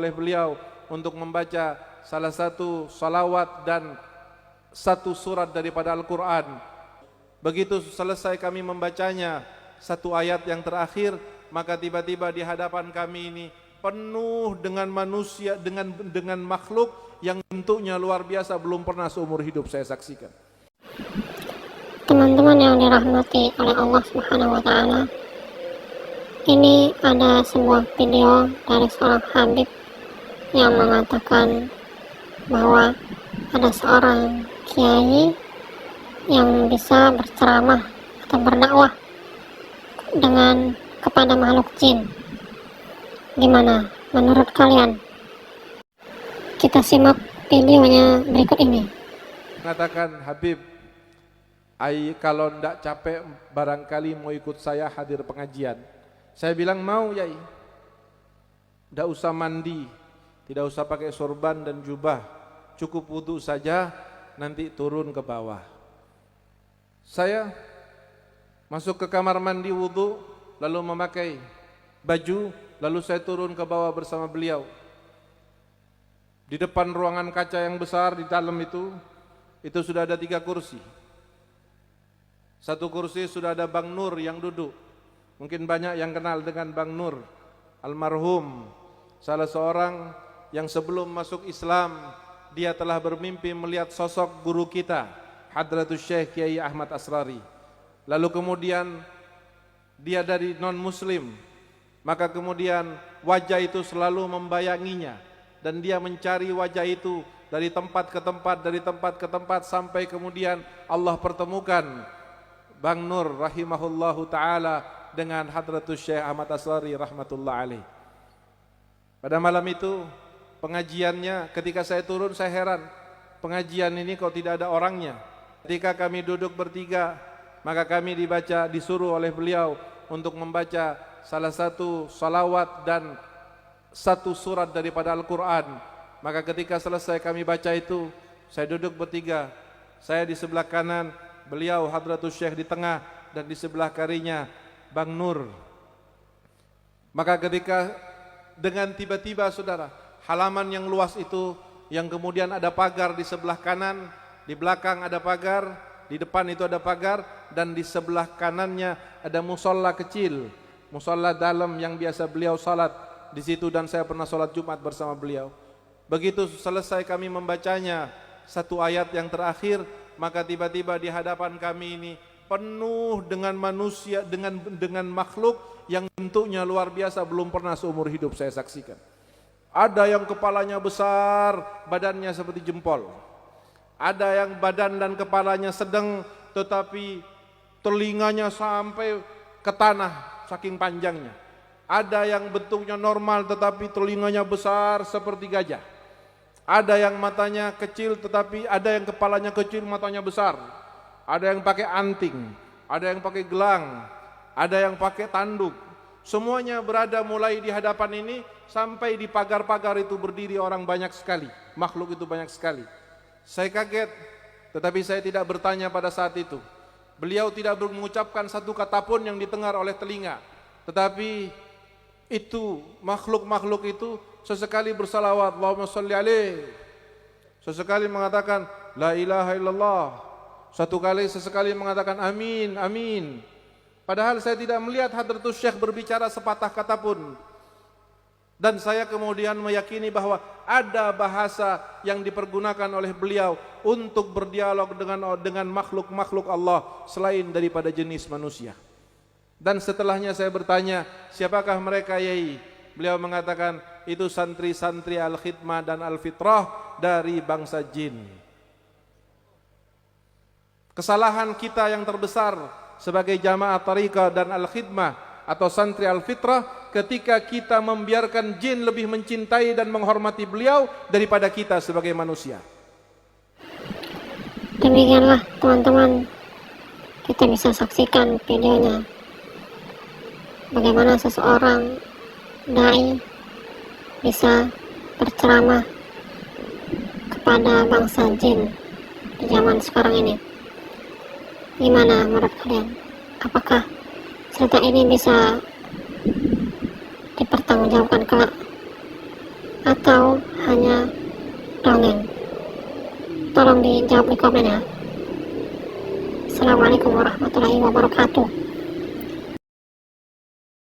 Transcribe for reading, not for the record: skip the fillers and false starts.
oleh beliau untuk membaca salah satu salawat dan satu surat daripada Al-Quran. Begitu selesai kami membacanya satu ayat yang terakhir, maka tiba-tiba di hadapan kami ini penuh dengan manusia, dengan makhluk yang bentuknya luar biasa, belum pernah seumur hidup saya saksikan. Teman-teman yang dirahmati oleh Allah Subhanahu wa Ta'ala, ini ada sebuah video dari seorang Habib yang mengatakan bahwa ada seorang kiai yang bisa berceramah atau berdakwah dengan kepada makhluk jin. Gimana menurut kalian? Kita simak videonya berikut ini. Mengatakan, Habib, kalau ndak capek barangkali mau ikut saya hadir pengajian. Saya bilang mau, Yai. Ndak usah mandi, tidak usah pakai sorban dan jubah, cukup wudhu saja, nanti turun ke bawah. Saya masuk ke kamar mandi wudhu, lalu memakai baju, lalu saya turun ke bawah bersama beliau. Di depan ruangan kaca yang besar di dalam itu sudah ada 3 kursi. Satu kursi sudah ada Bang Nur yang duduk. Mungkin banyak yang kenal dengan Bang Nur, almarhum, salah seorang yang sebelum masuk Islam dia telah bermimpi melihat sosok guru kita, Hadratus Syekh Kiai Ahmad Asrari. Lalu kemudian dia dari non-muslim, maka kemudian wajah itu selalu membayanginya, dan dia mencari wajah itu dari tempat ke tempat, dari tempat ke tempat, sampai kemudian Allah pertemukan Bang Nur rahimahullahu ta'ala dengan Hadratus Syekh Ahmad Asrari rahmatullah alaih. Pada malam itu pengajiannya, ketika saya turun saya heran, pengajian ini kok tidak ada orangnya. Ketika kami duduk bertiga, maka kami disuruh oleh beliau untuk membaca salah satu salawat dan satu surat daripada Al-Quran. Maka ketika selesai kami baca itu, saya duduk bertiga, saya di sebelah kanan, beliau Hadratus Syekh di tengah, dan di sebelah kirinya Bang Nur. Maka ketika dengan tiba-tiba saudara, halaman yang luas itu, yang kemudian ada pagar di sebelah kanan, di belakang ada pagar, di depan itu ada pagar, dan di sebelah kanannya ada musola kecil, musola dalam yang biasa beliau salat di situ, dan saya pernah salat Jumat bersama beliau. Begitu selesai kami membacanya satu ayat yang terakhir, maka tiba-tiba di hadapan kami ini penuh dengan manusia, dengan makhluk yang bentuknya luar biasa, belum pernah seumur hidup saya saksikan. Ada yang kepalanya besar, badannya seperti jempol. Ada yang badan dan kepalanya sedang, tetapi telinganya sampai ke tanah saking panjangnya. Ada yang bentuknya normal tetapi telinganya besar seperti gajah. Ada yang matanya kecil tetapi ada yang kepalanya kecil, matanya besar. Ada yang pakai anting, ada yang pakai gelang, ada yang pakai tanduk. Semuanya berada mulai di hadapan ini sampai di pagar-pagar itu berdiri orang banyak sekali. Makhluk itu banyak sekali. Saya kaget, tetapi saya tidak bertanya pada saat itu. Beliau tidak mengucapkan satu kata pun yang didengar oleh telinga. Tetapi itu, makhluk-makhluk itu sesekali bersalawat, Allahumma sholli alaih. Sesekali mengatakan la ilaha illallah. Sesekali mengatakan amin, amin. Padahal saya tidak melihat Hadratus Syekh berbicara sepatah kata pun. Dan saya kemudian meyakini bahwa ada bahasa yang dipergunakan oleh beliau untuk berdialog dengan makhluk-makhluk Allah selain daripada jenis manusia. Dan setelahnya saya bertanya, siapakah mereka, Yai? Beliau mengatakan, itu santri-santri Al-Khidmah dan Al-Fitrah dari bangsa jin. Kesalahan kita yang terbesar sebagai jamaah Tariqah dan Al-Khidmah atau santri Al-Fitrah, ketika kita membiarkan jin lebih mencintai dan menghormati beliau daripada kita sebagai manusia. Demikianlah teman-teman, kita bisa saksikan videonya, bagaimana seseorang dai bisa berceramah kepada bangsa jin di zaman sekarang ini. Gimana menurut kalian? Apakah cerita ini bisa dipertanggungjawabkan kelak atau hanya dongeng? Tolong dijawab di komen ya. Assalamualaikum warahmatullahi wabarakatuh.